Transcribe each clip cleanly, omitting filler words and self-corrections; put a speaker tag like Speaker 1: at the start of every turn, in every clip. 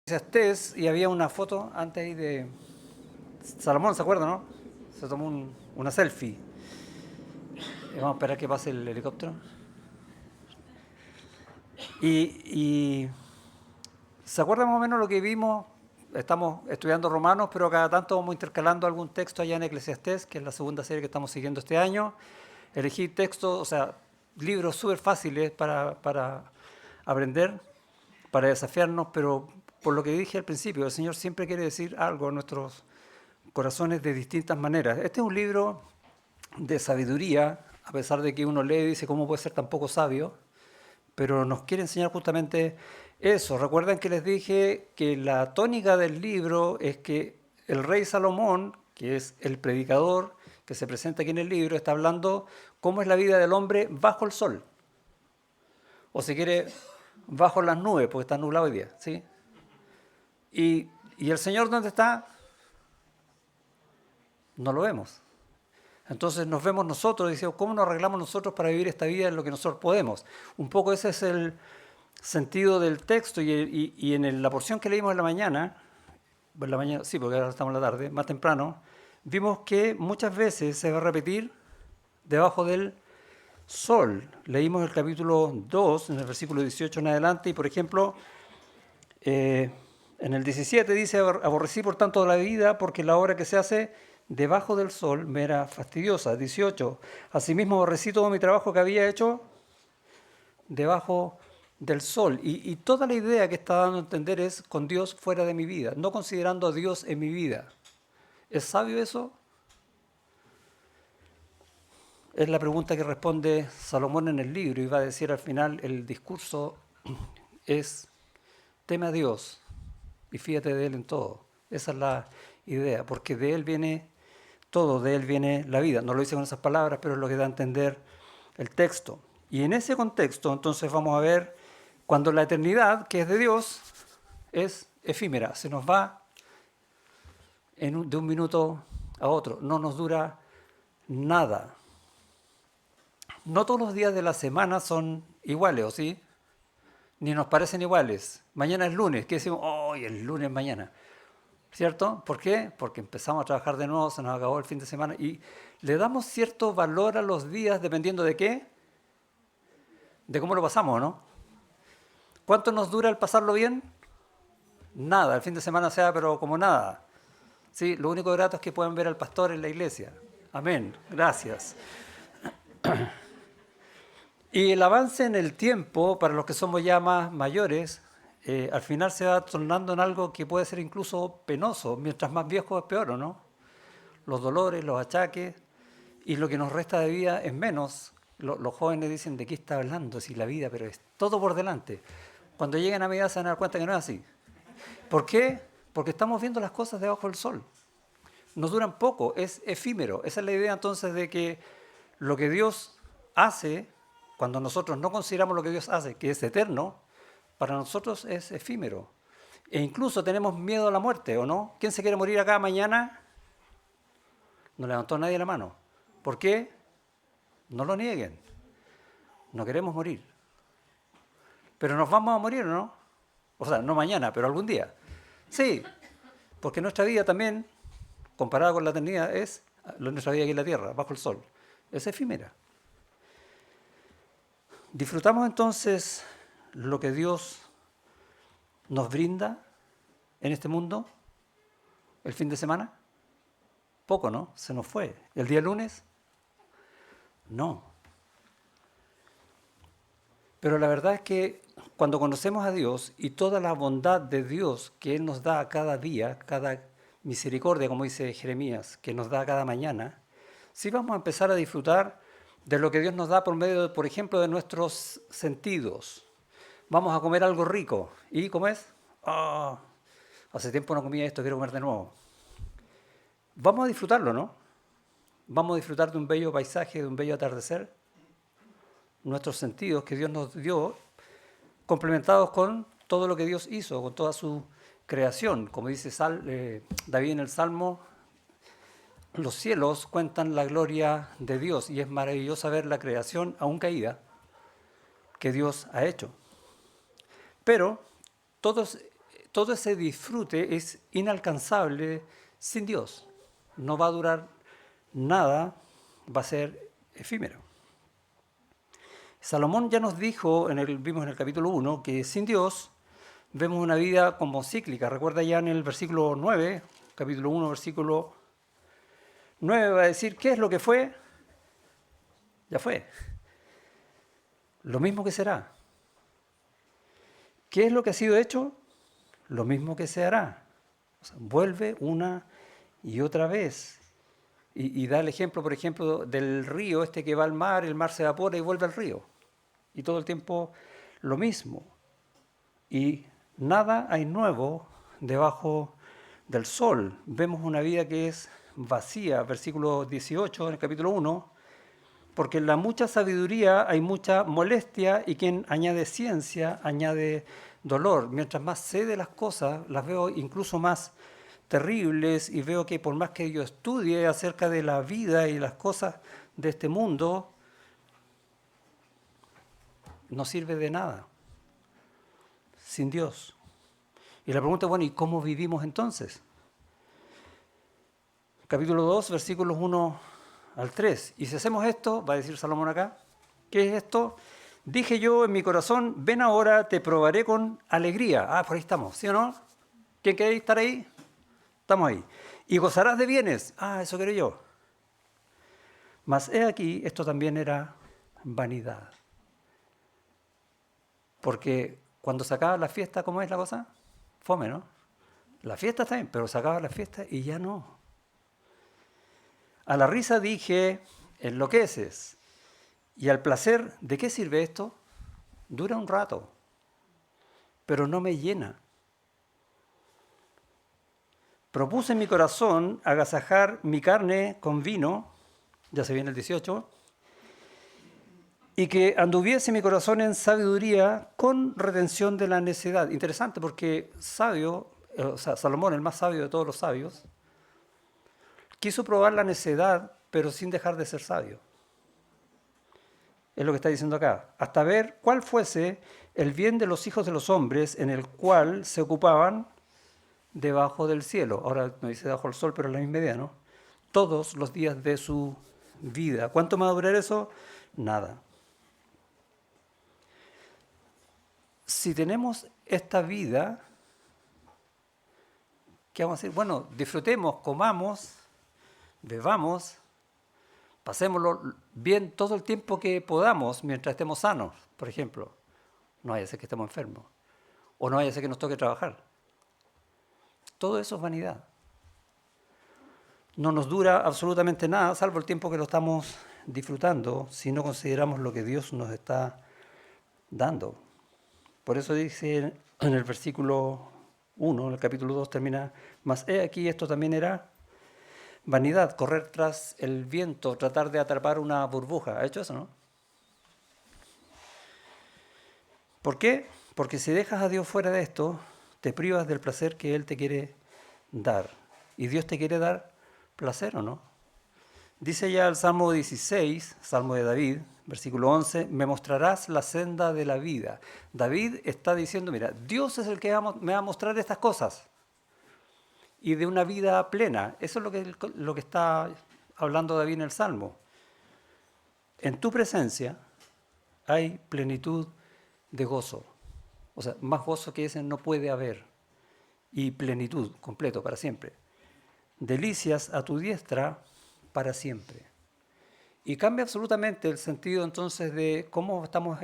Speaker 1: Eclesiastés y había una foto antes ahí de Salomón, ¿se acuerda, no? Se tomó una selfie. Vamos a esperar que pase el helicóptero. Y ¿se acuerda más o menos lo que vimos? Estamos estudiando Romanos, pero cada tanto vamos intercalando algún texto allá en Eclesiastés, que es la segunda serie que estamos siguiendo este año. Elegí textos, o sea, libros súper fáciles para aprender, para desafiarnos, pero por lo que dije al principio, el Señor siempre quiere decir algo a nuestros corazones de distintas maneras. Este es un libro de sabiduría, a pesar de que uno lee y dice cómo puede ser tan poco sabio, pero nos quiere enseñar justamente eso. Recuerdan que les dije que la tónica del libro es que el rey Salomón, que es el predicador que se presenta aquí en el libro, está hablando cómo es la vida del hombre bajo el sol, o si quiere, bajo las nubes, porque está nublado hoy día, ¿sí? Y el Señor, ¿dónde está? No lo vemos. Entonces nos vemos nosotros y decimos, ¿cómo nos arreglamos nosotros para vivir esta vida en lo que nosotros podemos? Un poco ese es el sentido del texto y en la porción que leímos en la mañana, sí, porque ahora estamos en la tarde, más temprano, vimos que muchas veces se va a repetir debajo del sol. Leímos el capítulo 2, en el versículo 18 en adelante, y por ejemplo, eh, en el 17 dice, aborrecí por tanto la vida porque la obra que se hace debajo del sol me era fastidiosa. 18, asimismo aborrecí todo mi trabajo que había hecho debajo del sol. Y toda la idea que está dando a entender es con Dios fuera de mi vida, no considerando a Dios en mi vida. ¿Es sabio eso? Es la pregunta que responde Salomón en el libro y va a decir al final el discurso es teme a Dios y fíjate de Él en todo. Esa es la idea, porque de Él viene todo, de Él viene la vida. No lo dice con esas palabras, pero es lo que da a entender el texto. Y en ese contexto, entonces vamos a ver cuando la eternidad, que es de Dios, es efímera, se nos va de un minuto a otro, no nos dura nada. No todos los días de la semana son iguales, ¿o sí? Ni nos parecen iguales. Mañana es lunes, ¿qué decimos? ¡Oh, el lunes mañana! ¿Cierto? ¿Por qué? Porque empezamos a trabajar de nuevo, se nos acabó el fin de semana y le damos cierto valor a los días dependiendo de qué, de cómo lo pasamos, ¿no? ¿Cuánto nos dura el pasarlo bien? Nada, el fin de semana sea, pero como nada. Sí, lo único grato es que puedan ver al pastor en la iglesia. Amén, gracias. Y el avance en el tiempo, para los que somos ya más mayores, al final se va tornando en algo que puede ser incluso penoso. Mientras más viejo es peor, ¿o no? Los dolores, los achaques, y lo que nos resta de vida es menos. Los jóvenes dicen, ¿de qué está hablando? Si la vida, pero es todo por delante. Cuando lleguen a mi edad se van a dar cuenta que no es así. ¿Por qué? Porque estamos viendo las cosas debajo del sol. Nos duran poco, es efímero. Esa es la idea entonces de que lo que Dios hace, cuando nosotros no consideramos lo que Dios hace, que es eterno, para nosotros es efímero. E incluso tenemos miedo a la muerte, ¿o no? ¿Quién se quiere morir acá mañana? No levantó nadie la mano. ¿Por qué? No lo nieguen. No queremos morir. Pero nos vamos a morir, ¿o no? O sea, no mañana, pero algún día. Sí, porque nuestra vida también, comparada con la eternidad, es nuestra vida aquí en la tierra, bajo el sol. Es efímera. Disfrutamos entonces lo que Dios nos brinda en este mundo el fin de semana. Poco, ¿no? Se nos fue. ¿El día lunes? No. Pero la verdad es que cuando conocemos a Dios y toda la bondad de Dios que Él nos da cada día, cada misericordia, como dice Jeremías, que nos da cada mañana, sí vamos a empezar a disfrutar de lo que Dios nos da por medio, por ejemplo, de nuestros sentidos. Vamos a comer algo rico. ¿Y cómo es? Oh, hace tiempo no comía esto, quiero comer de nuevo. Vamos a disfrutarlo, ¿no? Vamos a disfrutar de un bello paisaje, de un bello atardecer. Nuestros sentidos que Dios nos dio, complementados con todo lo que Dios hizo, con toda su creación. Como dice David en el Salmo, los cielos cuentan la gloria de Dios y es maravilloso ver la creación aún caída que Dios ha hecho. Pero todo ese disfrute es inalcanzable sin Dios. No va a durar nada, va a ser efímero. Salomón ya nos dijo, vimos en el capítulo 1, que sin Dios vemos una vida como cíclica. Recuerda ya en el versículo 9, capítulo 1, versículo 9, va a decir, ¿qué es lo que fue? Ya fue. Lo mismo que será. ¿Qué es lo que ha sido hecho? Lo mismo que se hará. O sea, vuelve una y otra vez. Y da el ejemplo, por ejemplo, del río este que va al mar, el mar se evapora y vuelve al río. Y todo el tiempo lo mismo. Y nada hay nuevo debajo del sol. Vemos una vida que es vacía, versículo 18 en el capítulo 1, porque en la mucha sabiduría hay mucha molestia y quien añade ciencia añade dolor. Mientras más sé de las cosas, las veo incluso más terribles y veo que por más que yo estudie acerca de la vida y las cosas de este mundo, no sirve de nada sin Dios. Y la pregunta es, bueno, ¿y cómo vivimos entonces? Capítulo 2, versículos 1 al 3. Y si hacemos esto, va a decir Salomón acá, ¿qué es esto? Dije yo en mi corazón, ven ahora, te probaré con alegría. Ah, por ahí estamos, ¿sí o no? ¿Quién quiere estar ahí? Estamos ahí. Y gozarás de bienes. Ah, eso quiero yo. Mas he aquí, esto también era vanidad. Porque cuando se acaba la fiesta, ¿cómo es la cosa? Fome, ¿no? La fiesta está bien, pero se acaba la fiesta y ya no. A la risa dije, enloqueces. Y al placer, ¿de qué sirve esto? Dura un rato, pero no me llena. Propuse en mi corazón agasajar mi carne con vino, ya se viene el 18, y que anduviese mi corazón en sabiduría con retención de la necedad. Interesante porque Salomón, el más sabio de todos los sabios, quiso probar la necedad, pero sin dejar de ser sabio. Es lo que está diciendo acá. Hasta ver cuál fuese el bien de los hijos de los hombres en el cual se ocupaban debajo del cielo. Ahora no dice debajo del sol, pero es la misma idea, ¿no? Todos los días de su vida. ¿Cuánto me va a durar eso? Nada. Si tenemos esta vida, ¿qué vamos a decir? Bueno, disfrutemos, comamos, bebamos, pasémoslo bien todo el tiempo que podamos mientras estemos sanos, por ejemplo. No vaya a ser que estemos enfermos. O no vaya a ser que nos toque trabajar. Todo eso es vanidad. No nos dura absolutamente nada, salvo el tiempo que lo estamos disfrutando, si no consideramos lo que Dios nos está dando. Por eso dice en el versículo 1, en el capítulo 2 termina, mas he aquí esto también era vanidad, correr tras el viento, tratar de atrapar una burbuja. ¿Ha hecho eso, no? ¿Por qué? Porque si dejas a Dios fuera de esto, te privas del placer que Él te quiere dar. ¿Y Dios te quiere dar placer o no? Dice ya el Salmo 16, Salmo de David, versículo 11, me mostrarás la senda de la vida. David está diciendo, mira, Dios es el que me va a mostrar estas cosas. Y de una vida plena. Eso es lo que está hablando David en el Salmo. En tu presencia hay plenitud de gozo. O sea, más gozo que ese no puede haber. Y plenitud, completo, para siempre. Delicias a tu diestra para siempre. Y cambia absolutamente el sentido entonces de cómo estamos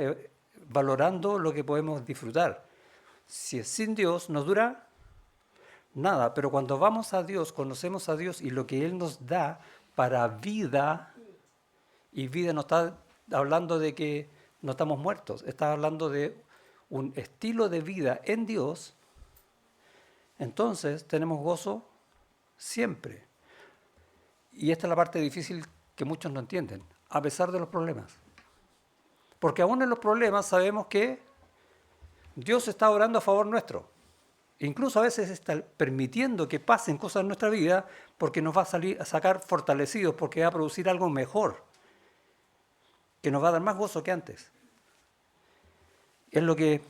Speaker 1: valorando lo que podemos disfrutar. Si es sin Dios, nos dura nada, pero cuando vamos a Dios, conocemos a Dios y lo que Él nos da para vida, y vida no está hablando de que no estamos muertos, está hablando de un estilo de vida en Dios, entonces tenemos gozo siempre. Y esta es la parte difícil que muchos no entienden, a pesar de los problemas. Porque aún en los problemas sabemos que Dios está orando a favor nuestro. Incluso a veces está permitiendo que pasen cosas en nuestra vida porque nos va a sacar fortalecidos, porque va a producir algo mejor, que nos va a dar más gozo que antes. Es lo que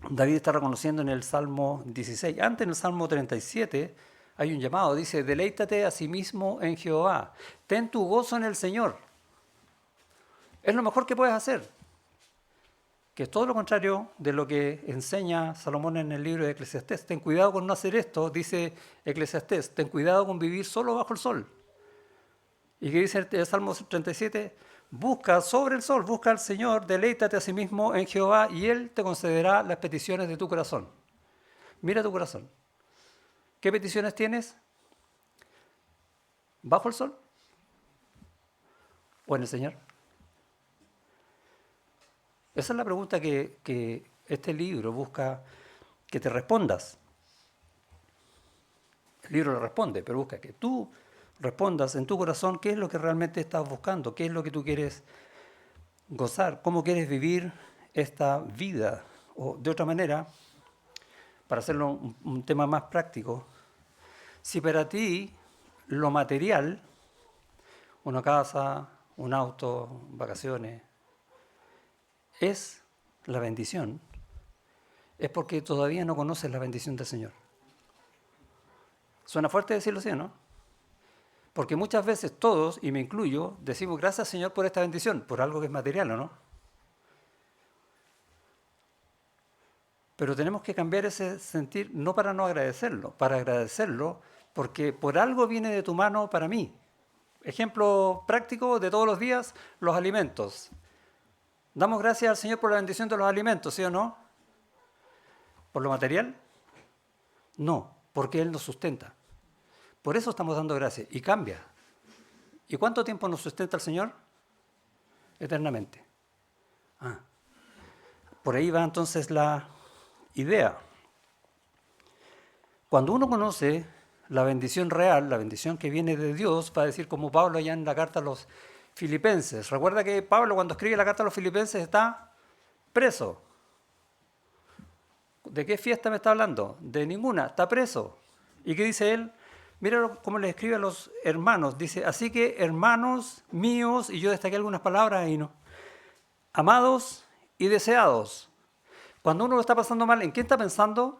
Speaker 1: David está reconociendo en el Salmo 16. Antes en el Salmo 37 hay un llamado, dice, deleítate a sí mismo en Jehová, ten tu gozo en el Señor. Es lo mejor que puedes hacer, que es todo lo contrario de lo que enseña Salomón en el libro de Eclesiastés. Ten cuidado con no hacer esto, dice Eclesiastés, ten cuidado con vivir solo bajo el sol. ¿Y qué dice el Salmo 37? Busca sobre el sol, busca al Señor, deleítate a sí mismo en Jehová y Él te concederá las peticiones de tu corazón. Mira tu corazón. ¿Qué peticiones tienes? ¿Bajo el sol? ¿O en el Señor? Esa es la pregunta que este libro busca que te respondas. El libro lo responde, pero busca que tú respondas en tu corazón qué es lo que realmente estás buscando, qué es lo que tú quieres gozar, cómo quieres vivir esta vida. O de otra manera, para hacerlo un tema más práctico, si para ti lo material, una casa, un auto, vacaciones, es la bendición, es porque todavía no conoces la bendición del Señor. Suena fuerte decirlo así, ¿no? Porque muchas veces todos, y me incluyo, decimos gracias Señor por esta bendición, por algo que es material, ¿o no? Pero tenemos que cambiar ese sentir, no para no agradecerlo, para agradecerlo porque por algo viene de tu mano para mí. Ejemplo práctico de todos los días, los alimentos. Damos gracias al Señor por la bendición de los alimentos, ¿sí o no? ¿Por lo material? No, porque Él nos sustenta. Por eso estamos dando gracias y cambia. ¿Y cuánto tiempo nos sustenta el Señor? Eternamente. Por ahí va entonces la idea. Cuando uno conoce la bendición real, la bendición que viene de Dios, va a decir como Pablo allá en la carta a los Filipenses. Recuerda que Pablo cuando escribe la carta a los Filipenses está preso. ¿De qué fiesta me está hablando? De ninguna, está preso. ¿Y qué dice él? Mira cómo le escribe a los hermanos. Dice, así que hermanos míos, y yo destaqué algunas palabras ahí, ¿no? Amados y deseados. Cuando uno lo está pasando mal, ¿en quién está pensando?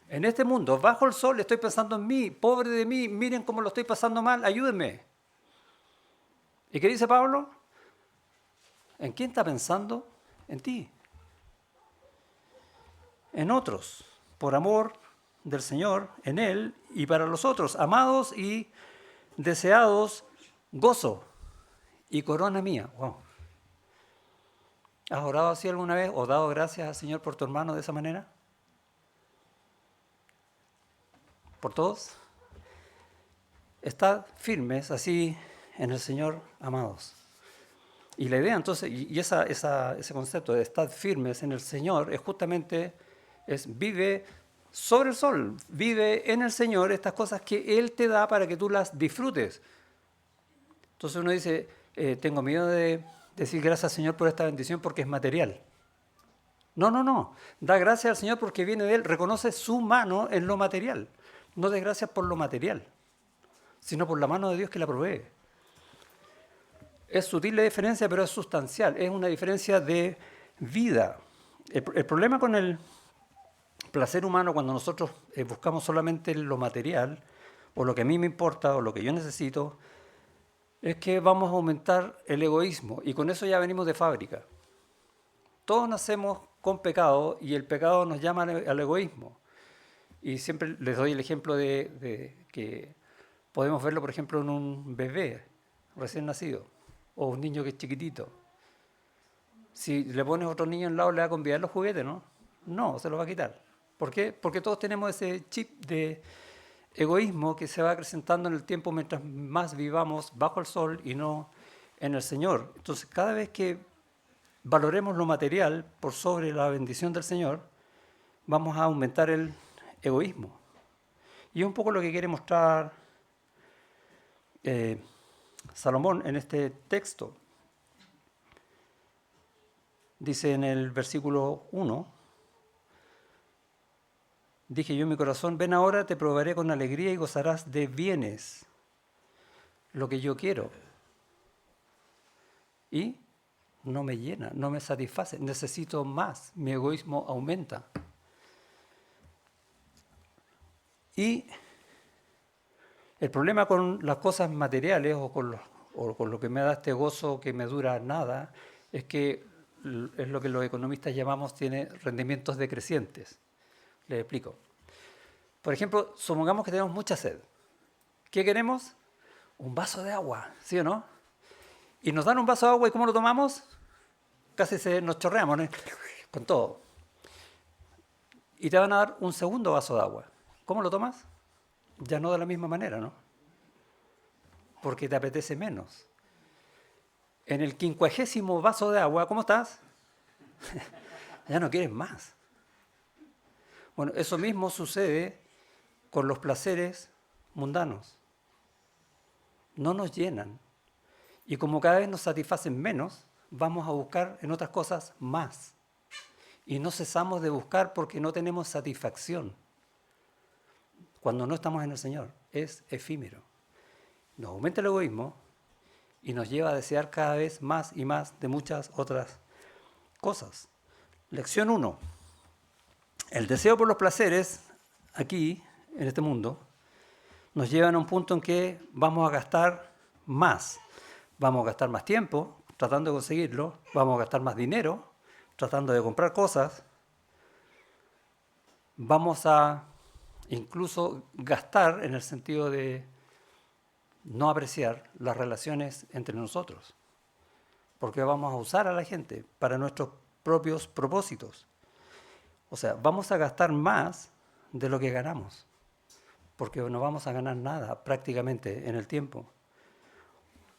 Speaker 1: En este mundo, bajo el sol, estoy pensando en mí, pobre de mí, miren cómo lo estoy pasando mal, ayúdenme. ¿Y qué dice Pablo? ¿En quién está pensando? En ti. En otros, por amor del Señor, en Él y para los otros, amados y deseados, gozo y corona mía. Wow. ¿Has orado así alguna vez o dado gracias al Señor por tu hermano de esa manera? ¿Por todos? Estad firmes así en el Señor, amados. Y la idea entonces, ese concepto de estar firmes en el Señor es justamente, vive sobre el sol, vive en el Señor estas cosas que Él te da para que tú las disfrutes. Entonces uno dice, tengo miedo de decir gracias al Señor por esta bendición porque es material. No, da gracias al Señor porque viene de Él, reconoce su mano en lo material. No des gracias por lo material, sino por la mano de Dios que la provee. Es sutil la diferencia, pero es sustancial. Es una diferencia de vida. El problema con el placer humano cuando nosotros buscamos solamente lo material, o lo que a mí me importa, o lo que yo necesito, es que vamos a aumentar el egoísmo. Y con eso ya venimos de fábrica. Todos nacemos con pecado y el pecado nos llama al egoísmo. Y siempre les doy el ejemplo de que podemos verlo, por ejemplo, en un bebé recién nacido. O un niño que es chiquitito. Si le pones a otro niño al lado, le va a convidar los juguetes, ¿no? No, se los va a quitar. ¿Por qué? Porque todos tenemos ese chip de egoísmo que se va acrecentando en el tiempo mientras más vivamos bajo el sol y no en el Señor. Entonces, cada vez que valoremos lo material por sobre la bendición del Señor, vamos a aumentar el egoísmo. Y es un poco lo que quiere mostrar Salomón en este texto. Dice en el versículo 1, dije yo en mi corazón, ven ahora, te probaré con alegría y gozarás de bienes, lo que yo quiero. Y no me llena, no me satisface, necesito más, mi egoísmo aumenta. Y el problema con las cosas materiales o con lo que me da este gozo que me dura nada es que es lo que los economistas llamamos tiene rendimientos decrecientes. Les explico. Por ejemplo, supongamos que tenemos mucha sed. ¿Qué queremos? Un vaso de agua, ¿sí o no? Y nos dan un vaso de agua y ¿cómo lo tomamos? Casi nos chorreamos, ¿no? Con todo. Y te van a dar un segundo vaso de agua. ¿Cómo lo tomas? Ya no de la misma manera, ¿no? Porque te apetece menos. En el 50º vaso de agua, ¿cómo estás? Ya no quieres más. Bueno, eso mismo sucede con los placeres mundanos. No nos llenan. Y como cada vez nos satisfacen menos, vamos a buscar en otras cosas más. Y no cesamos de buscar porque no tenemos satisfacción. Cuando no estamos en el Señor, es efímero. Nos aumenta el egoísmo y nos lleva a desear cada vez más y más de muchas otras cosas. Lección 1. El deseo por los placeres, aquí, en este mundo, nos lleva a un punto en que vamos a gastar más. Vamos a gastar más tiempo tratando de conseguirlo, vamos a gastar más dinero tratando de comprar cosas, vamos a incluso gastar en el sentido de no apreciar las relaciones entre nosotros, porque vamos a usar a la gente para nuestros propios propósitos. O sea, vamos a gastar más de lo que ganamos, porque no vamos a ganar nada prácticamente en el tiempo.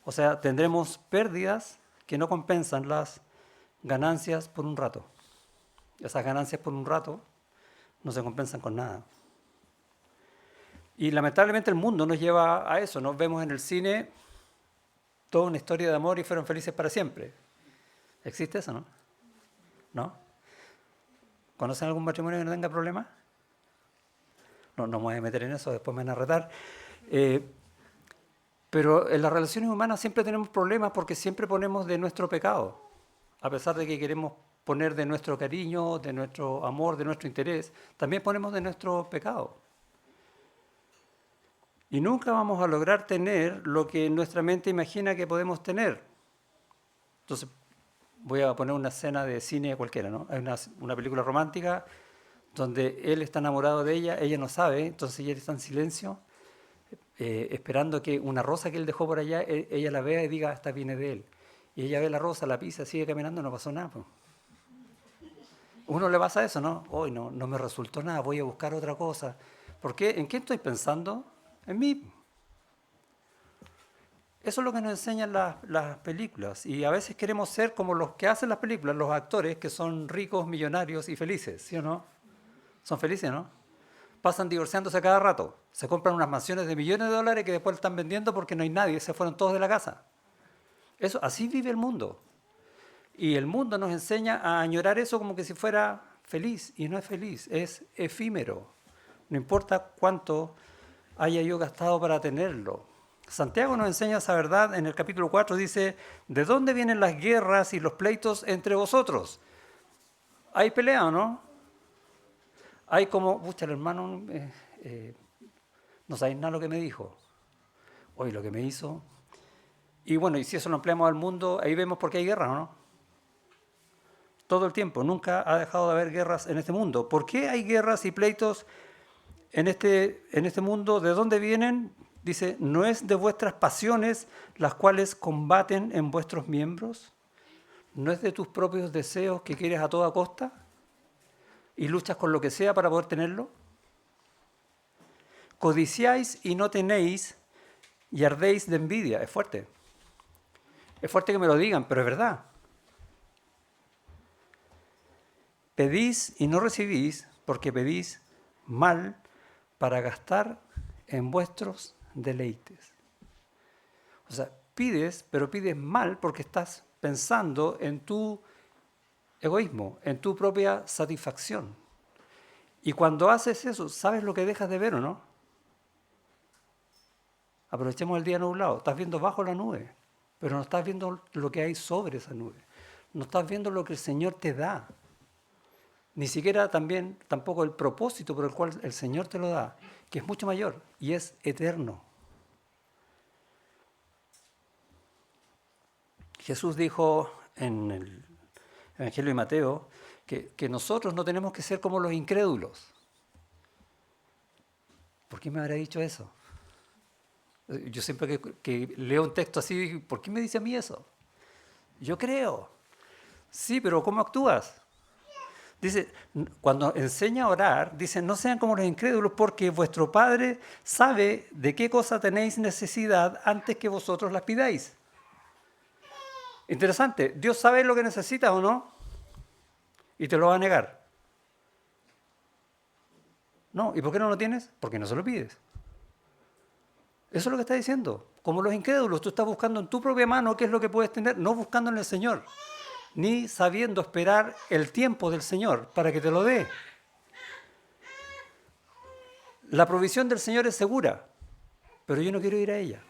Speaker 1: O sea, tendremos pérdidas que no compensan las ganancias por un rato. Esas ganancias por un rato no se compensan con nada. Y lamentablemente el mundo nos lleva a eso. Nos vemos en el cine toda una historia de amor y fueron felices para siempre. ¿Existe eso, no? ¿No? ¿Conocen algún matrimonio que no tenga problemas? No me voy a meter en eso, después me van a retar. Pero en las relaciones humanas siempre tenemos problemas porque siempre ponemos de nuestro pecado. A pesar de que queremos poner de nuestro cariño, de nuestro amor, de nuestro interés, también ponemos de nuestro pecado. Y nunca vamos a lograr tener lo que nuestra mente imagina que podemos tener. Entonces, voy a poner una escena de cine cualquiera, ¿no? Hay una película romántica donde él está enamorado de ella no sabe, entonces ella está en silencio, esperando que una rosa que él dejó por allá, ella la vea y diga, esta viene de él. Y ella ve la rosa, la pisa, sigue caminando, no pasó nada. Pues. Uno le pasa eso, ¿no? Hoy no me resultó nada, voy a buscar otra cosa. ¿Por qué? ¿En qué estoy pensando? En mí. Eso es lo que nos enseñan las películas. Y a veces queremos ser como los que hacen las películas, los actores que son ricos, millonarios y felices, ¿sí o no? Son felices, ¿no? Pasan divorciándose a cada rato. Se compran unas mansiones de millones de dólares que después están vendiendo porque no hay nadie, se fueron todos de la casa. Eso, así vive el mundo. Y el mundo nos enseña a añorar eso como que si fuera feliz. Y no es feliz, es efímero. No importa cuánto haya yo gastado para tenerlo. Santiago nos enseña esa verdad en el capítulo 4, dice, ¿de dónde vienen las guerras y los pleitos entre vosotros? ¿Hay pelea o no? Hay como, pucha, el hermano, no sabéis nada lo que me dijo. Hoy lo que me hizo. Y bueno, y si eso lo empleamos al mundo, ahí vemos por qué hay guerra, ¿o no? Todo el tiempo, nunca ha dejado de haber guerras en este mundo. ¿Por qué hay guerras y pleitos en este mundo? ¿De dónde vienen? Dice, ¿no es de vuestras pasiones las cuales combaten en vuestros miembros? ¿No es de tus propios deseos que quieres a toda costa? ¿Y luchas con lo que sea para poder tenerlo? Codiciáis y no tenéis y ardéis de envidia. Es fuerte. Es fuerte que me lo digan, pero es verdad. Pedís y no recibís porque pedís mal para gastar en vuestros deleites. O sea, pides, pero pides mal porque estás pensando en tu egoísmo, en tu propia satisfacción. Y cuando haces eso, ¿sabes lo que dejas de ver o no? Aprovechemos el día nublado. Estás viendo bajo la nube, pero no estás viendo lo que hay sobre esa nube. No estás viendo lo que el Señor te da. Ni siquiera tampoco el propósito por el cual el Señor te lo da, que es mucho mayor y es eterno. Jesús dijo en el Evangelio de Mateo que nosotros no tenemos que ser como los incrédulos. ¿Por qué me habrá dicho eso? Yo siempre que leo un texto así, ¿por qué me dice a mí eso? Yo creo. Sí, pero ¿cómo actúas? Dice, cuando enseña a orar, dice, no sean como los incrédulos porque vuestro Padre sabe de qué cosa tenéis necesidad antes que vosotros las pidáis. Interesante, Dios sabe lo que necesitas o no y te lo va a negar. No, ¿y por qué no lo tienes? Porque no se lo pides. Eso es lo que está diciendo. Como los incrédulos, tú estás buscando en tu propia mano qué es lo que puedes tener, no buscando en el Señor, ni sabiendo esperar el tiempo del Señor para que te lo dé. La provisión del Señor es segura, pero yo no quiero ir a ella.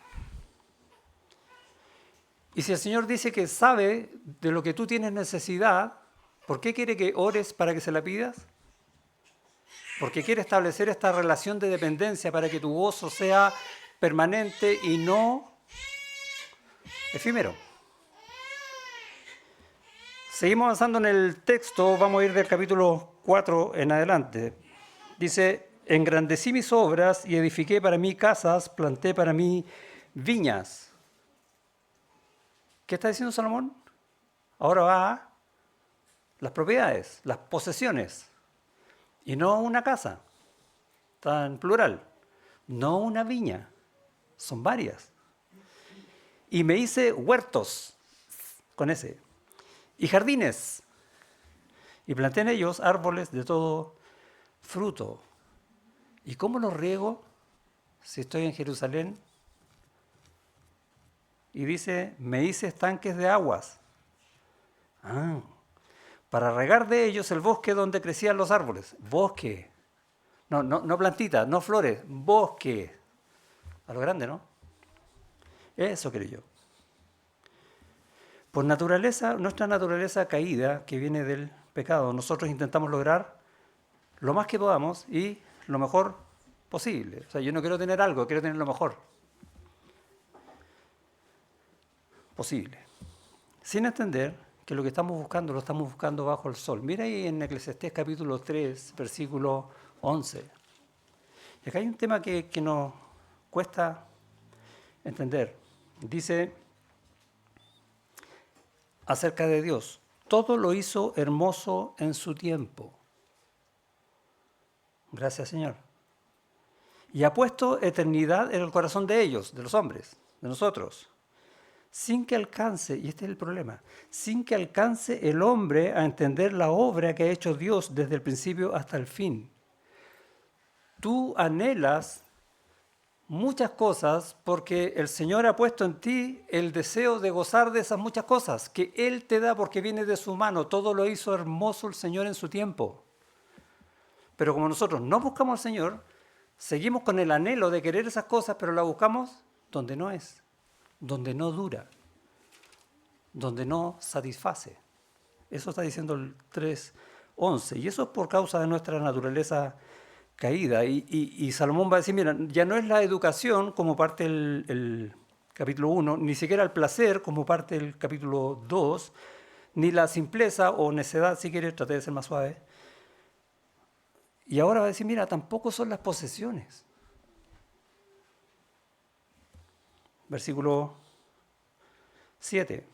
Speaker 1: Y si el Señor dice que sabe de lo que tú tienes necesidad, ¿por qué quiere que ores para que se la pidas? Porque quiere establecer esta relación de dependencia para que tu gozo sea permanente y no efímero. Seguimos avanzando en el texto, vamos a ir del capítulo 4 en adelante. Dice, engrandecí mis obras y edifiqué para mí casas, planté para mí viñas. ¿Qué está diciendo Salomón? Ahora va a las propiedades, las posesiones, y no una casa, está en plural, no una viña, son varias. Y me hice huertos, con ese, y jardines, y planté en ellos árboles de todo fruto. ¿Y cómo los riego si estoy en Jerusalén? Y dice, me hice estanques de aguas. Para regar de ellos el bosque donde crecían los árboles. Bosque. No plantitas, no flores, bosque. A lo grande, ¿no? Eso creo yo. Por naturaleza, nuestra naturaleza caída, que viene del pecado, nosotros intentamos lograr lo más que podamos y lo mejor posible. O sea, yo no quiero tener algo, quiero tener lo mejor posible. Sin entender que lo que estamos buscando lo estamos buscando bajo el sol. Mira ahí en Eclesiastés capítulo 3, versículo 11. Y acá hay un tema que nos cuesta entender. Dice acerca de Dios, todo lo hizo hermoso en su tiempo. Gracias, Señor. Y ha puesto eternidad en el corazón de ellos, de los hombres, de nosotros, sin que alcance, y este es el problema, sin que alcance el hombre a entender la obra que ha hecho Dios desde el principio hasta el fin. Tú anhelas muchas cosas porque el Señor ha puesto en ti el deseo de gozar de esas muchas cosas que Él te da porque viene de su mano. Todo lo hizo hermoso el Señor en su tiempo. Pero como nosotros no buscamos al Señor, seguimos con el anhelo de querer esas cosas, pero las buscamos donde no es, donde no dura, donde no satisface. Eso está diciendo el 3:11. Y eso es por causa de nuestra naturaleza caída. Y Salomón va a decir, mira, ya no es la educación como parte el capítulo 1, ni siquiera el placer como parte del capítulo 2, ni la simpleza o necedad, si quieres, traté de ser más suave. Y ahora va a decir, mira, tampoco son las posesiones. Versículo 7.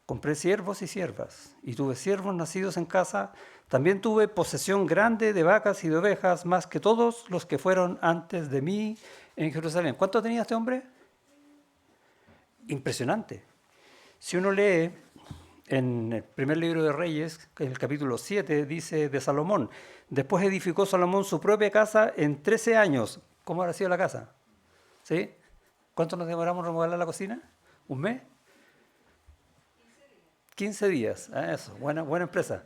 Speaker 1: Compré siervos y siervas, y tuve siervos nacidos en casa. También tuve posesión grande de vacas y de ovejas, más que todos los que fueron antes de mí en Jerusalén. ¿Cuánto tenía este hombre? Impresionante. Si uno lee en el primer libro de Reyes, en el capítulo 7, dice de Salomón, después edificó Salomón su propia casa en 13 años. ¿Cómo habrá sido la casa? ¿Sí? ¿Cuánto nos demoramos en remodelar la cocina? ¿Un mes? 15 días. Eso, buena empresa.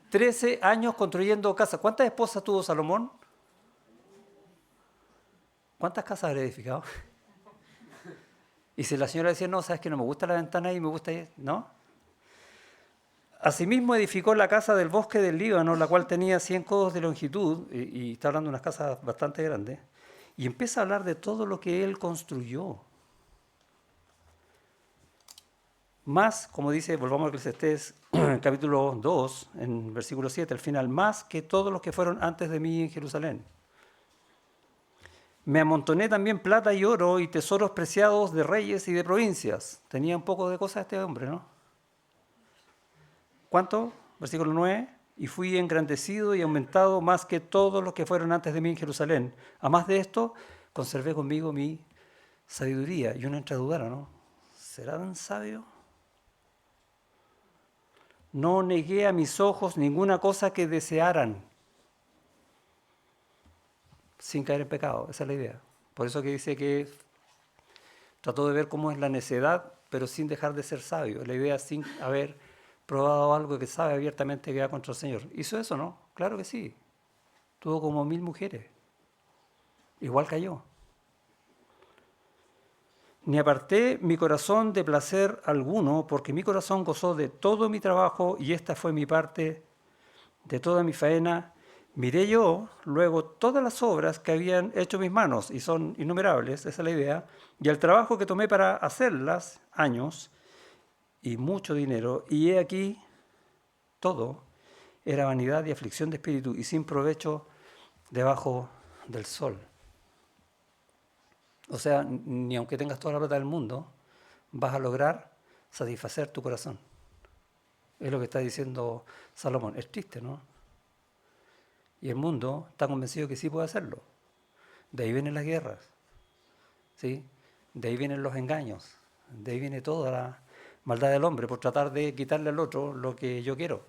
Speaker 1: 13 años construyendo casas. ¿Cuántas esposas tuvo Salomón? ¿Cuántas casas habrá edificado? Y si la señora decía, no, sabes que no me gusta la ventana y me gusta, ¿no? Asimismo edificó la casa del bosque del Líbano, la cual tenía 100 codos de longitud, y está hablando de unas casas bastante grandes, y empieza a hablar de todo lo que él construyó. Más, como dice, volvamos a Eclesiastés, capítulo 2, en versículo 7, al final, más que todos los que fueron antes de mí en Jerusalén. Me amontoné también plata y oro y tesoros preciados de reyes y de provincias. Tenía un poco de cosas este hombre, ¿no? ¿Cuánto? Versículo 9. Y fui engrandecido y aumentado más que todos los que fueron antes de mí en Jerusalén. A más de esto, conservé conmigo mi sabiduría. Y uno entra a dudar, ¿no? ¿Será tan sabio? No negué a mis ojos ninguna cosa que desearan, sin caer en pecado. Esa es la idea. Por eso que dice que trató de ver cómo es la necedad, pero sin dejar de ser sabio. La idea sin haber probado algo que sabe abiertamente que va contra el Señor. ¿Hizo eso, no? Claro que sí. Tuvo como 1000 mujeres. Igual cayó. Ni aparté mi corazón de placer alguno, porque mi corazón gozó de todo mi trabajo y esta fue mi parte de toda mi faena. Miré yo luego todas las obras que habían hecho mis manos, y son innumerables, esa es la idea, y el trabajo que tomé para hacerlas, años y mucho dinero, y he aquí todo era vanidad y aflicción de espíritu y sin provecho debajo del sol. O sea, ni aunque tengas toda la plata del mundo, vas a lograr satisfacer tu corazón. Es lo que está diciendo Salomón. Es triste, ¿no? Y el mundo está convencido que sí puede hacerlo. De ahí vienen las guerras, ¿sí? De ahí vienen los engaños, de ahí viene toda la maldad del hombre por tratar de quitarle al otro lo que yo quiero,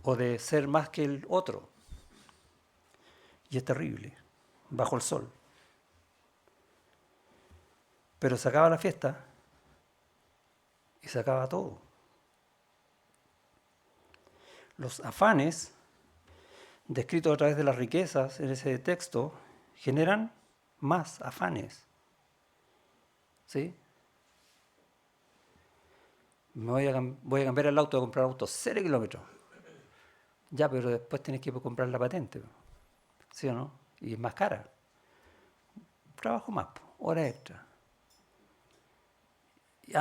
Speaker 1: o de ser más que el otro. Y es terrible, bajo el sol. Pero se acaba la fiesta y se acaba todo. Los afanes descritos a través de las riquezas en ese texto generan más afanes. ¿Sí? Voy a cambiar el auto, a comprar auto 0 kilómetros. Ya, pero después tienes que comprar la patente. ¿Sí o no? Y es más cara. Trabajo más, hora extra.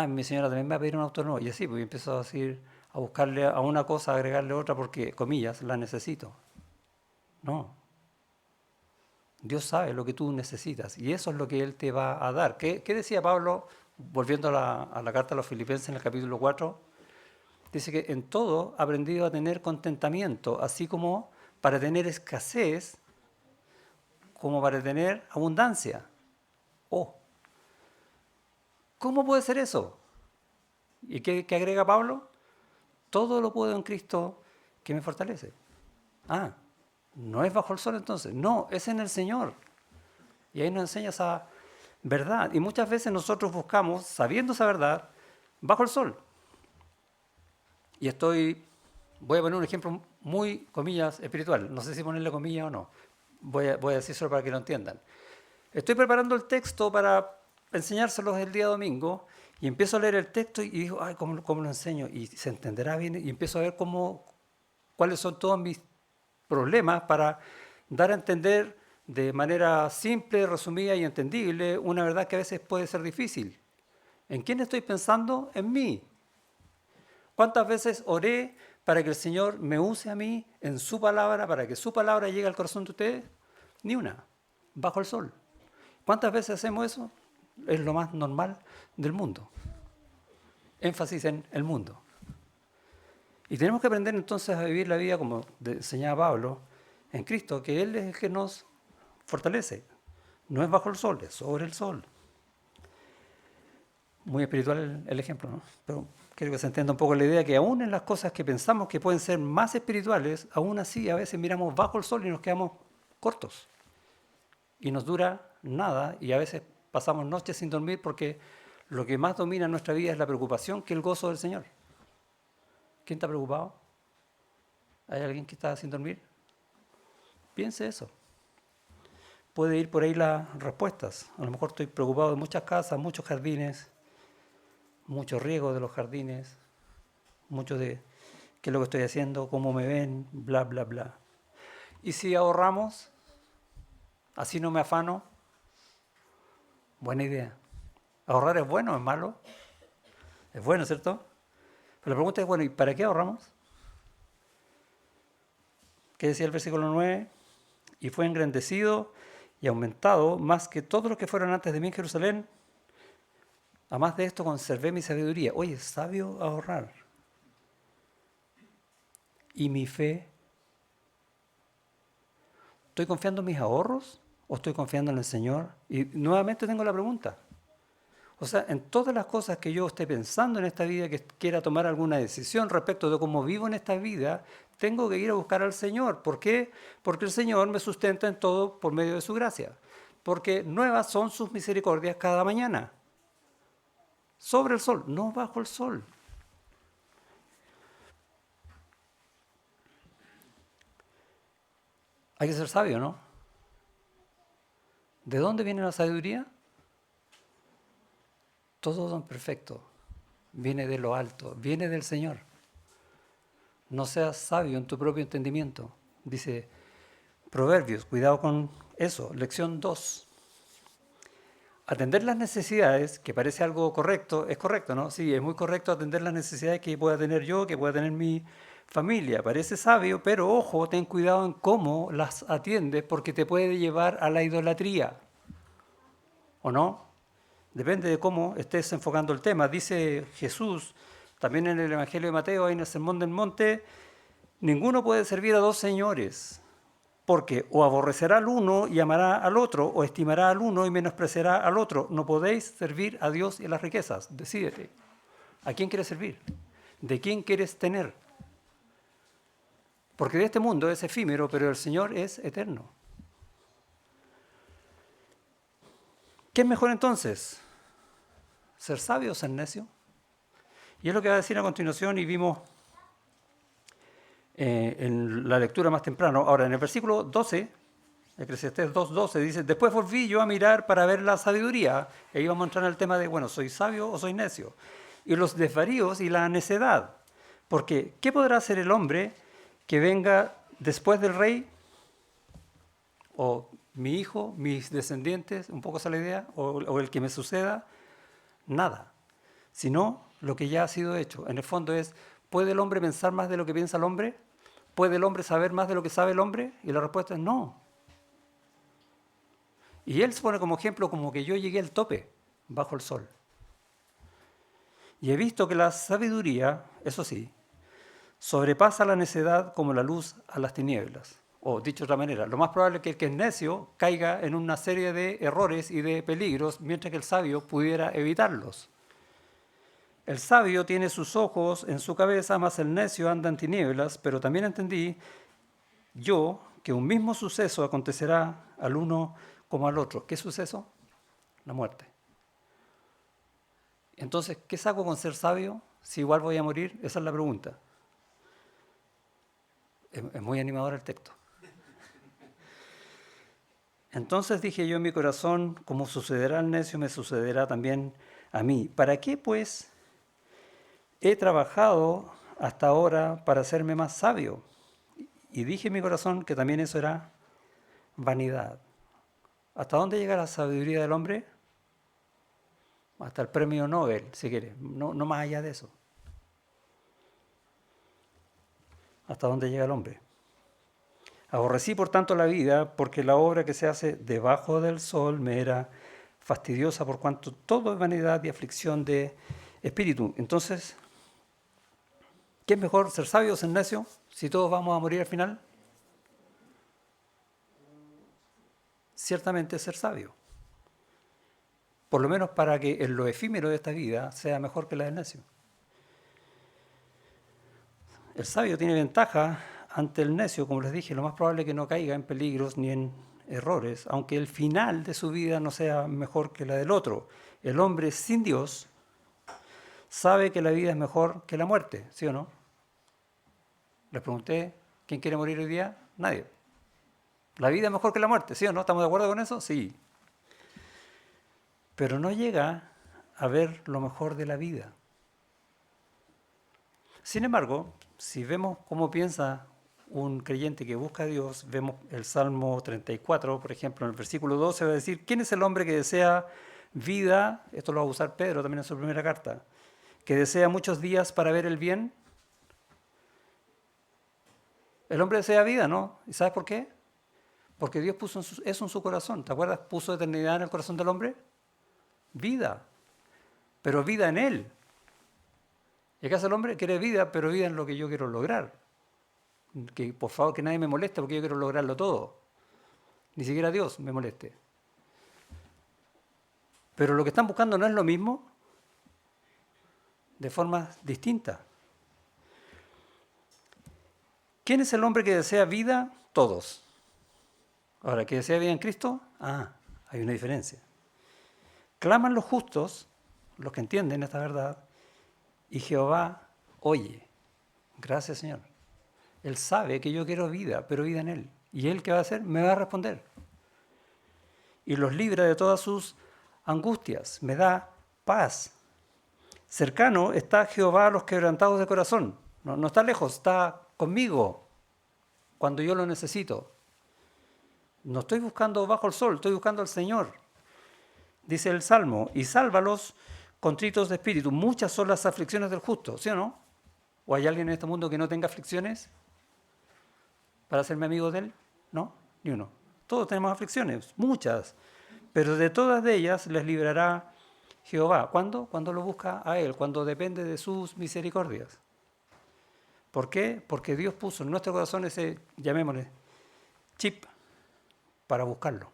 Speaker 1: Mi señora también me va a pedir un auto nuevo. Y así, pues empiezo a decir, a buscarle a una cosa, a agregarle otra porque, comillas, la necesito. No. Dios sabe lo que tú necesitas y eso es lo que Él te va a dar. ¿Qué decía Pablo, volviendo a la carta a los Filipenses en el capítulo 4? Dice que en todo ha aprendido a tener contentamiento, así como para tener escasez, como para tener abundancia. Oh, ¿cómo puede ser eso? ¿Y qué agrega Pablo? Todo lo puedo en Cristo que me fortalece. No es bajo el sol entonces, no, es en el Señor. Y ahí nos enseña esa verdad. Y muchas veces nosotros buscamos, sabiendo esa verdad, bajo el sol. Y voy a poner un ejemplo muy, comillas, espiritual. No sé si ponerle comillas o no. Voy a decir solo para que lo entiendan. Estoy preparando el texto para enseñárselos el día domingo y empiezo a leer el texto y digo, ay, ¿cómo lo enseño? Y se entenderá bien y empiezo a ver cuáles son todos mis problemas para dar a entender de manera simple, resumida y entendible una verdad que a veces puede ser difícil. ¿En quién estoy pensando? En mí. ¿Cuántas veces oré para que el Señor me use a mí en su palabra, para que su palabra llegue al corazón de ustedes? Ni una, bajo el sol. ¿Cuántas veces hacemos eso? Es lo más normal del mundo. Énfasis en el mundo. Y tenemos que aprender entonces a vivir la vida, como enseñaba Pablo, en Cristo, que Él es el que nos fortalece. No es bajo el sol, es sobre el sol. Muy espiritual el ejemplo, ¿no? Pero quiero que se entienda un poco la idea que aún en las cosas que pensamos que pueden ser más espirituales, aún así a veces miramos bajo el sol y nos quedamos cortos. Y nos dura nada y a veces pasamos noches sin dormir porque lo que más domina en nuestra vida es la preocupación que el gozo del Señor. ¿Quién está preocupado? ¿Hay alguien que está sin dormir? Piense eso. Puede ir por ahí las respuestas. A lo mejor estoy preocupado de muchas casas, muchos jardines, mucho riego de los jardines, mucho de qué es lo que estoy haciendo, cómo me ven, bla, bla, bla. Y si ahorramos, así no me afano, buena idea. ¿Ahorrar es bueno o es malo? Es bueno, ¿cierto? Pero la pregunta es, bueno, ¿y para qué ahorramos? ¿Qué decía el versículo 9? Y fue engrandecido y aumentado más que todos los que fueron antes de mí en Jerusalén. Además de esto conservé mi sabiduría. Oye, es sabio ahorrar. ¿Y mi fe? ¿Estoy confiando en mis ahorros o estoy confiando en el Señor? Y nuevamente tengo la pregunta. O sea, en todas las cosas que yo esté pensando en esta vida, que quiera tomar alguna decisión respecto de cómo vivo en esta vida, tengo que ir a buscar al Señor. ¿Por qué? Porque el Señor me sustenta en todo por medio de su gracia. Porque nuevas son sus misericordias cada mañana. Sobre el sol, no bajo el sol. Hay que ser sabio, ¿no? ¿De dónde viene la sabiduría? Todo don perfecto viene de lo alto, viene del Señor. No seas sabio en tu propio entendimiento. Dice Proverbios, cuidado con eso. Lección 2. Atender las necesidades, que parece algo correcto, es correcto, ¿no? Sí, es muy correcto atender las necesidades que pueda tener yo, que pueda tener mi familia. Parece sabio, pero ojo, ten cuidado en cómo las atiendes porque te puede llevar a la idolatría. ¿O no? Depende de cómo estés enfocando el tema. Dice Jesús, también en el Evangelio de Mateo, ahí en el Sermón del Monte, ninguno puede servir a dos señores, porque o aborrecerá al uno y amará al otro, o estimará al uno y menospreciará al otro. No podéis servir a Dios y a las riquezas. Decídete. ¿A quién quieres servir? ¿De quién quieres tener? Porque de este mundo es efímero, pero el Señor es eterno. ¿Qué es mejor entonces? ¿Ser sabio o ser necio? Y es lo que va a decir a continuación y vimos en la lectura más temprano. Ahora, en el versículo 12, Eclesiastés 2:12, dice, después volví yo a mirar para ver la sabiduría. E íbamos a entrar en el tema de, bueno, ¿soy sabio o soy necio? Y los desvaríos y la necedad. Porque, ¿qué podrá hacer el hombre que venga después del rey? O mi hijo, mis descendientes, un poco esa es la idea, o el que me suceda, nada. Sino lo que ya ha sido hecho. En el fondo es, ¿puede el hombre pensar más de lo que piensa el hombre? ¿Puede el hombre saber más de lo que sabe el hombre? Y la respuesta es no. Y él se pone como ejemplo como que yo llegué al tope bajo el sol. Y he visto que la sabiduría, eso sí, sobrepasa la necedad como la luz a las tinieblas. O dicho de otra manera, lo más probable es que el que es necio caiga en una serie de errores y de peligros, mientras que el sabio pudiera evitarlos. El sabio tiene sus ojos en su cabeza, mas el necio anda en tinieblas, pero también entendí yo que un mismo suceso acontecerá al uno como al otro. ¿Qué suceso? La muerte. Entonces, ¿qué saco con ser sabio si igual voy a morir? Esa es la pregunta. Es muy animador el texto. Entonces dije yo en mi corazón, como sucederá al necio, me sucederá también a mí. ¿Para qué, pues, he trabajado hasta ahora para hacerme más sabio? Y dije en mi corazón que también eso era vanidad. ¿Hasta dónde llega la sabiduría del hombre? Hasta el premio Nobel, si quiere, no más allá de eso. ¿Hasta dónde llega el hombre? Aborrecí por tanto la vida, porque la obra que se hace debajo del sol me era fastidiosa, por cuanto todo es vanidad y aflicción de espíritu. Entonces, ¿qué es mejor, ser sabio o ser necio? Si todos vamos a morir al final. Ciertamente ser sabio. Por lo menos para que en lo efímero de esta vida sea mejor que la del necio. El sabio tiene ventaja ante el necio, como les dije, lo más probable es que no caiga en peligros ni en errores, aunque el final de su vida no sea mejor que la del otro. El hombre sin Dios sabe que la vida es mejor que la muerte, ¿sí o no? Les pregunté, ¿quién quiere morir hoy día? Nadie. La vida es mejor que la muerte, ¿sí o no? ¿Estamos de acuerdo con eso? Sí. Pero no llega a ver lo mejor de la vida. Sin embargo, si vemos cómo piensa un creyente que busca a Dios, vemos el Salmo 34, por ejemplo, en el versículo 12 va a decir, ¿quién es el hombre que desea vida? Esto lo va a usar Pedro también en su primera carta. Que desea muchos días para ver el bien. El hombre desea vida, ¿no? ¿Y sabes por qué? Porque Dios puso eso en su corazón. ¿Te acuerdas? Puso eternidad en el corazón del hombre. Vida. Pero vida en él. ¿Y qué hace el hombre? Quiere vida, pero vida en lo que yo quiero lograr. Que por favor que nadie me moleste porque yo quiero lograrlo todo. Ni siquiera Dios me moleste. Pero lo que están buscando no es lo mismo, de formas distintas. ¿Quién es el hombre que desea vida? Todos. Ahora, ¿que desea vida en Cristo? Hay una diferencia. Claman los justos, los que entienden esta verdad, y Jehová oye. Gracias, Señor. Él sabe que yo quiero vida, pero vida en Él. ¿Y Él qué va a hacer? Me va a responder. Y los libra de todas sus angustias. Me da paz. Cercano está Jehová a los quebrantados de corazón. No está lejos, está conmigo cuando yo lo necesito. No estoy buscando bajo el sol, estoy buscando al Señor. Dice el Salmo, y sálvalos contritos de espíritu. Muchas son las aflicciones del justo, ¿sí o no? ¿O hay alguien en este mundo que no tenga aflicciones para hacerme amigo de él? No, ni uno. Todos tenemos aflicciones, muchas. Pero de todas de ellas les librará Jehová. ¿Cuándo? Cuando lo busca a Él, cuando depende de sus misericordias. ¿Por qué? Porque Dios puso en nuestro corazón ese, llamémosle, chip para buscarlo.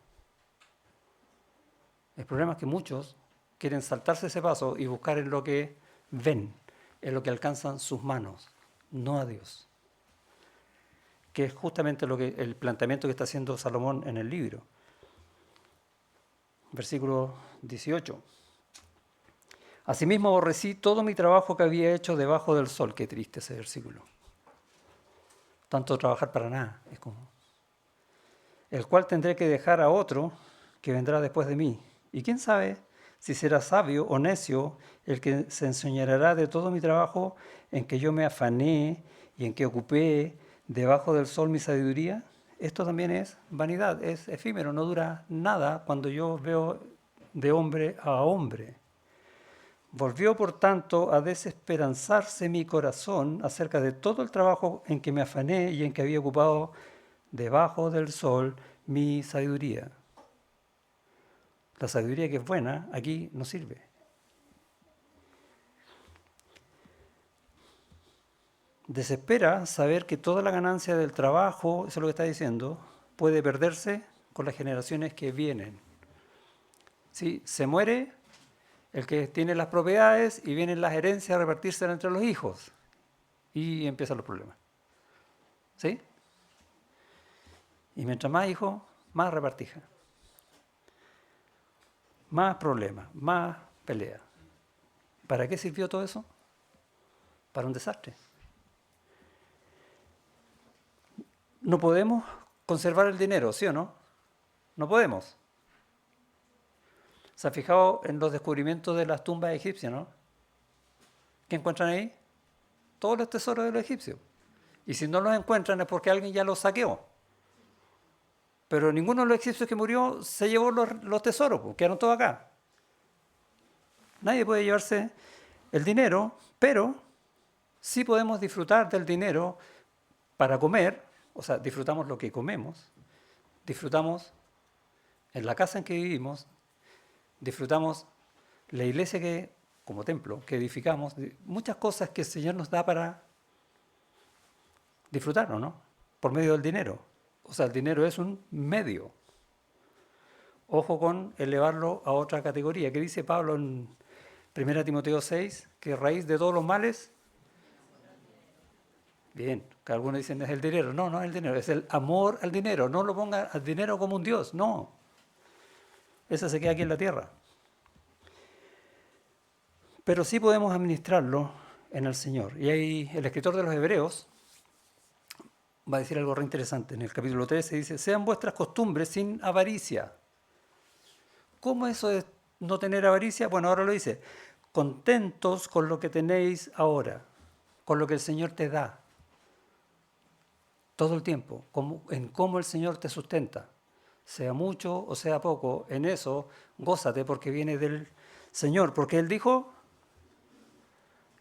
Speaker 1: El problema es que muchos quieren saltarse ese paso y buscar en lo que ven, en lo que alcanzan sus manos, no a Dios. Que es justamente el planteamiento que está haciendo Salomón en el libro. Versículo 18. Asimismo aborrecí todo mi trabajo que había hecho debajo del sol. Qué triste ese versículo. Tanto trabajar para nada. Es como, el cual tendré que dejar a otro que vendrá después de mí. Y quién sabe si será sabio o necio el que se enseñoreará de todo mi trabajo en que yo me afané y en que ocupé debajo del sol mi sabiduría. Esto también es vanidad, es efímero, no dura nada cuando yo veo de hombre a hombre. Volvió, por tanto, a desesperanzarse mi corazón acerca de todo el trabajo en que me afané y en que había ocupado debajo del sol mi sabiduría. La sabiduría que es buena aquí no sirve. Desespera saber que toda la ganancia del trabajo, eso es lo que está diciendo, puede perderse con las generaciones que vienen. ¿Sí? Se muere el que tiene las propiedades y vienen las herencias a repartirse entre los hijos. Y empiezan los problemas. ¿Sí? Y mientras más hijos, más repartija. Más problemas, más pelea. ¿Para qué sirvió todo eso? Para un desastre. No podemos conservar el dinero, ¿sí o no? No podemos. ¿Se ha fijado en los descubrimientos de las tumbas egipcias, no? ¿Qué encuentran ahí? Todos los tesoros de los egipcios. Y si no los encuentran es porque alguien ya los saqueó. Pero ninguno de los egipcios que murió se llevó los tesoros, pues, quedaron todos acá. Nadie puede llevarse el dinero, pero sí podemos disfrutar del dinero para comer, o sea, disfrutamos lo que comemos, disfrutamos en la casa en que vivimos, disfrutamos la iglesia que, como templo, que edificamos, muchas cosas que el Señor nos da para disfrutar, ¿no? Por medio del dinero. O sea, el dinero es un medio. Ojo con elevarlo a otra categoría. ¿Qué dice Pablo en 1 Timoteo 6? Que raíz de todos los males. Bien, que algunos dicen es el dinero. No, no es el dinero, es el amor al dinero. No lo ponga al dinero como un Dios, no. Ese se queda aquí en la tierra. Pero sí podemos administrarlo en el Señor. Y ahí el escritor de los Hebreos va a decir algo re interesante. En el capítulo 13 dice, sean vuestras costumbres sin avaricia. ¿Cómo eso es no tener avaricia? Bueno, ahora lo dice, contentos con lo que tenéis ahora. con lo que el Señor te da. Todo el tiempo, en cómo el Señor te sustenta. Sea mucho o sea poco, en eso gózate porque viene del Señor. Porque Él dijo,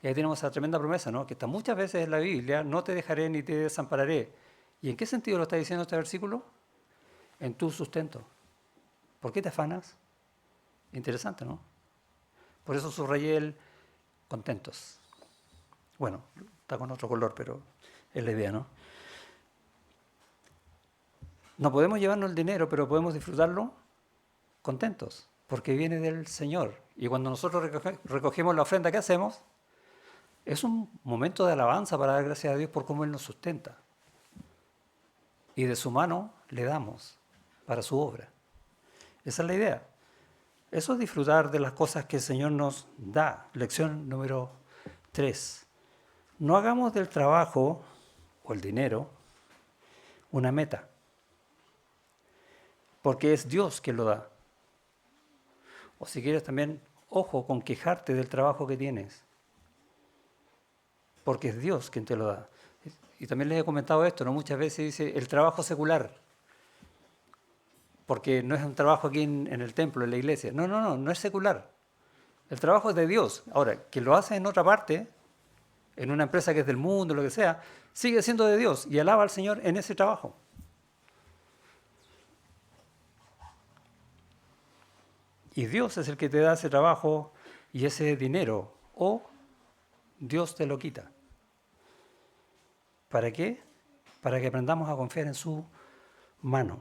Speaker 1: y ahí tenemos esa tremenda promesa, ¿no? Que está muchas veces en la Biblia, no te dejaré ni te desampararé. ¿Y en qué sentido lo está diciendo este versículo? En tu sustento. ¿Por qué te afanas? Interesante, ¿no? Por eso subrayé el contentos. Bueno, está con otro color, pero es la idea, ¿no? No podemos llevarnos el dinero, pero podemos disfrutarlo contentos, porque viene del Señor. Y cuando nosotros recogemos la ofrenda, ¿qué hacemos? Es un momento de alabanza para dar gracias a Dios por cómo Él nos sustenta. Y de su mano le damos para su obra. Esa es la idea. Eso es disfrutar de las cosas que el Señor nos da. Lección número 3. No hagamos del trabajo o el dinero una meta, porque es Dios quien lo da. O si quieres también, ojo con quejarte del trabajo que tienes, porque es Dios quien te lo da. Y también les he comentado esto, ¿no? Muchas veces dice el trabajo secular, porque no es un trabajo aquí en el templo, en la iglesia. No es secular. El trabajo es de Dios. Ahora, quien lo hace en otra parte, en una empresa que es del mundo, lo que sea, sigue siendo de Dios y alaba al Señor en ese trabajo. Y Dios es el que te da ese trabajo y ese dinero, o Dios te lo quita. ¿Para qué? Para que aprendamos a confiar en su mano.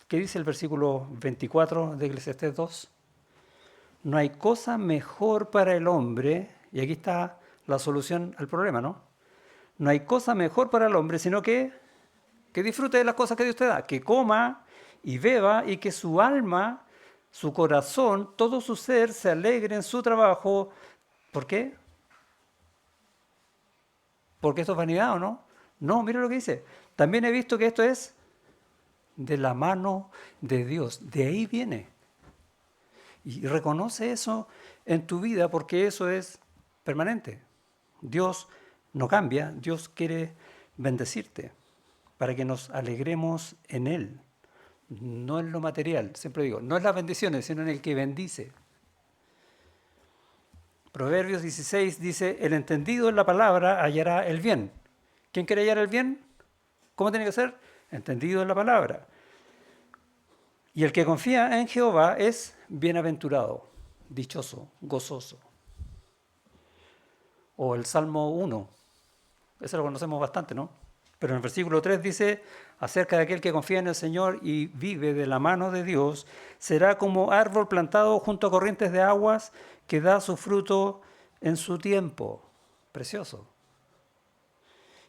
Speaker 1: ¿Qué dice el versículo 24 de Eclesiastés 2? No hay cosa mejor para el hombre, y aquí está la solución al problema, ¿no? No hay cosa mejor para el hombre, sino que disfrute de las cosas que Dios te da, que coma y beba y que su alma, su corazón, todo su ser se alegre en su trabajo. ¿Por qué? ¿Porque esto es vanidad o no? No, mira lo que dice. También he visto que esto es de la mano de Dios. De ahí viene. Y reconoce eso en tu vida porque eso es permanente. Dios no cambia, Dios quiere bendecirte para que nos alegremos en Él. No en lo material, siempre digo, no en las bendiciones, sino en el que bendice. Proverbios 16 dice, el entendido en la palabra hallará el bien. ¿Quién quiere hallar el bien? ¿Cómo tiene que ser? Entendido en la palabra. Y el que confía en Jehová es bienaventurado, dichoso, gozoso. O el Salmo 1, ese lo conocemos bastante, ¿no? Pero en el versículo 3 dice, acerca de aquel que confía en el Señor y vive de la mano de Dios, será como árbol plantado junto a corrientes de aguas que da su fruto en su tiempo. Precioso.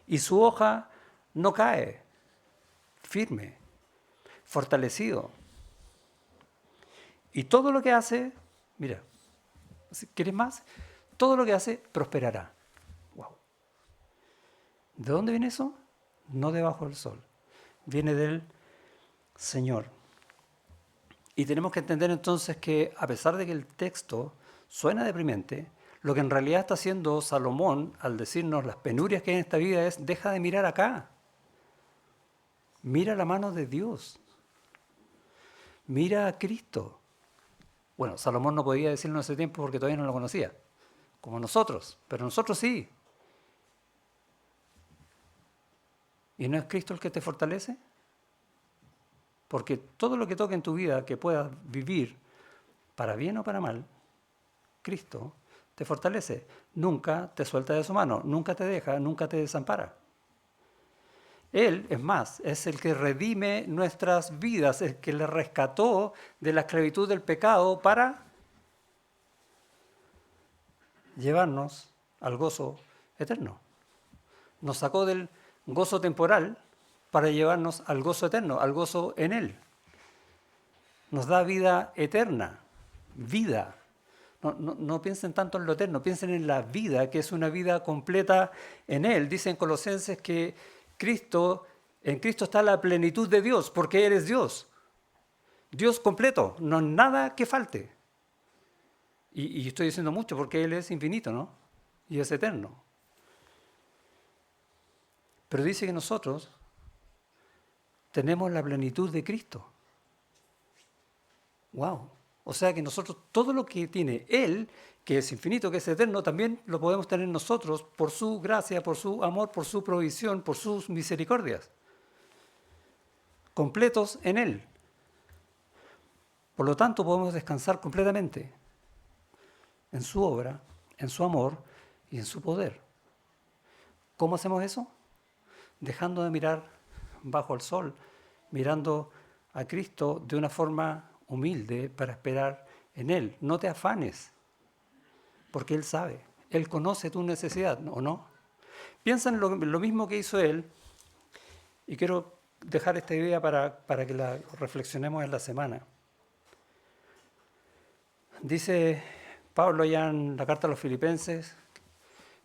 Speaker 1: Y su hoja no cae, firme, fortalecido. Y todo lo que hace, mira, ¿quieres más? Todo lo que hace prosperará. Wow. ¿De dónde viene eso? No debajo del sol. Viene del Señor. Y tenemos que entender entonces que a pesar de que el texto suena deprimente, lo que en realidad está haciendo Salomón al decirnos las penurias que hay en esta vida es, deja de mirar acá. Mira la mano de Dios. Mira a Cristo. Bueno, Salomón no podía decirlo en ese tiempo porque todavía no lo conocía, como nosotros, pero nosotros sí. ¿Y no es Cristo el que te fortalece? Porque todo lo que toque en tu vida que puedas vivir, para bien o para mal, Cristo te fortalece. Nunca te suelta de su mano, nunca te deja, nunca te desampara. Él, es más, es el que redime nuestras vidas, el que le rescató de la esclavitud del pecado para llevarnos al gozo eterno. Nos sacó del gozo temporal para llevarnos al gozo eterno, al gozo en Él. Nos da vida eterna, vida. No piensen tanto en lo eterno, piensen en la vida, que es una vida completa en Él. Dicen Colosenses que en Cristo está la plenitud de Dios, porque Él es Dios. Dios completo, no hay nada que falte. Y estoy diciendo mucho porque Él es infinito, ¿no? Y es eterno. Pero dice que nosotros tenemos la plenitud de Cristo. ¡Wow! O sea que nosotros, todo lo que tiene Él, que es infinito, que es eterno, también lo podemos tener nosotros por su gracia, por su amor, por su provisión, por sus misericordias. Completos en Él. Por lo tanto, podemos descansar completamente en su obra, en su amor y en su poder. ¿Cómo hacemos eso? Dejando de mirar bajo el sol, mirando a Cristo de una forma humilde para esperar en Él. No te afanes, porque Él sabe, Él conoce tu necesidad, ¿o no? Piensa en lo mismo que hizo Él, y quiero dejar esta idea para que la reflexionemos en la semana. Dice Pablo ya en la carta a los Filipenses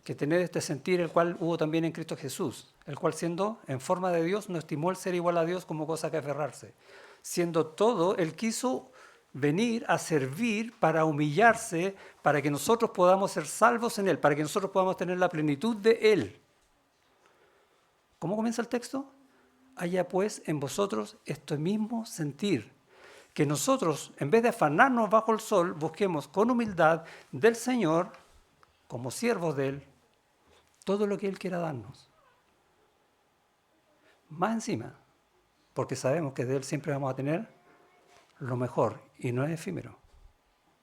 Speaker 1: que tened este sentir el cual hubo también en Cristo Jesús, el cual siendo en forma de Dios no estimó el ser igual a Dios como cosa que aferrarse. Siendo todo, Él quiso venir a servir para humillarse, para que nosotros podamos ser salvos en Él, para que nosotros podamos tener la plenitud de Él. ¿Cómo comienza el texto? Haya pues en vosotros este mismo sentir, que nosotros, en vez de afanarnos bajo el sol, busquemos con humildad del Señor, como siervos de Él, todo lo que Él quiera darnos. Más encima, porque sabemos que de Él siempre vamos a tener lo mejor, y no es efímero,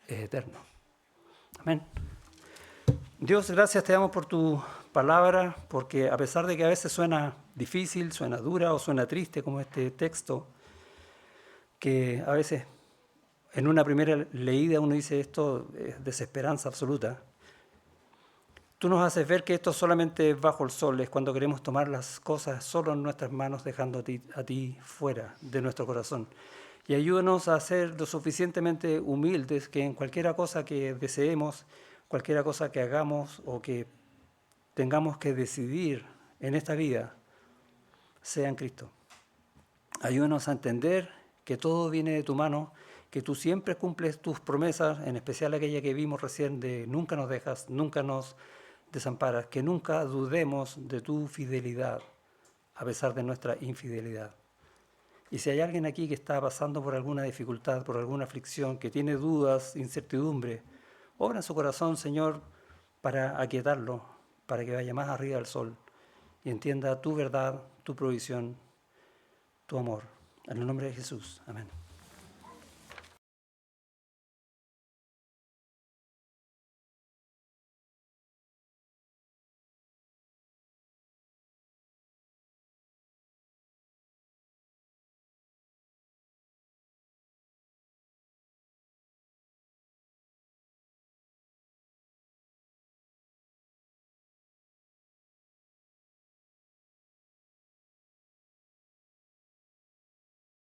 Speaker 1: es eterno. Amén. Dios, gracias te damos por tu palabra, porque a pesar de que a veces suena difícil, suena dura o suena triste como este texto, que a veces en una primera leída uno dice esto es desesperanza absoluta, tú nos haces ver que esto solamente es bajo el sol, es cuando queremos tomar las cosas solo en nuestras manos, dejando a ti fuera de nuestro corazón. Y ayúdanos a ser lo suficientemente humildes que en cualquier cosa que deseemos, cualquier cosa que hagamos o que tengamos que decidir en esta vida, sea en Cristo. Ayúdanos a entender que todo viene de tu mano, que tú siempre cumples tus promesas, en especial aquella que vimos recién de nunca nos dejas, nunca nos desamparas, que nunca dudemos de tu fidelidad, a pesar de nuestra infidelidad. Y si hay alguien aquí que está pasando por alguna dificultad, por alguna aflicción, que tiene dudas, incertidumbre, obra en su corazón, Señor, para aquietarlo, para que vaya más arriba del sol y entienda tu verdad, tu provisión, tu amor. En el nombre de Jesús. Amén.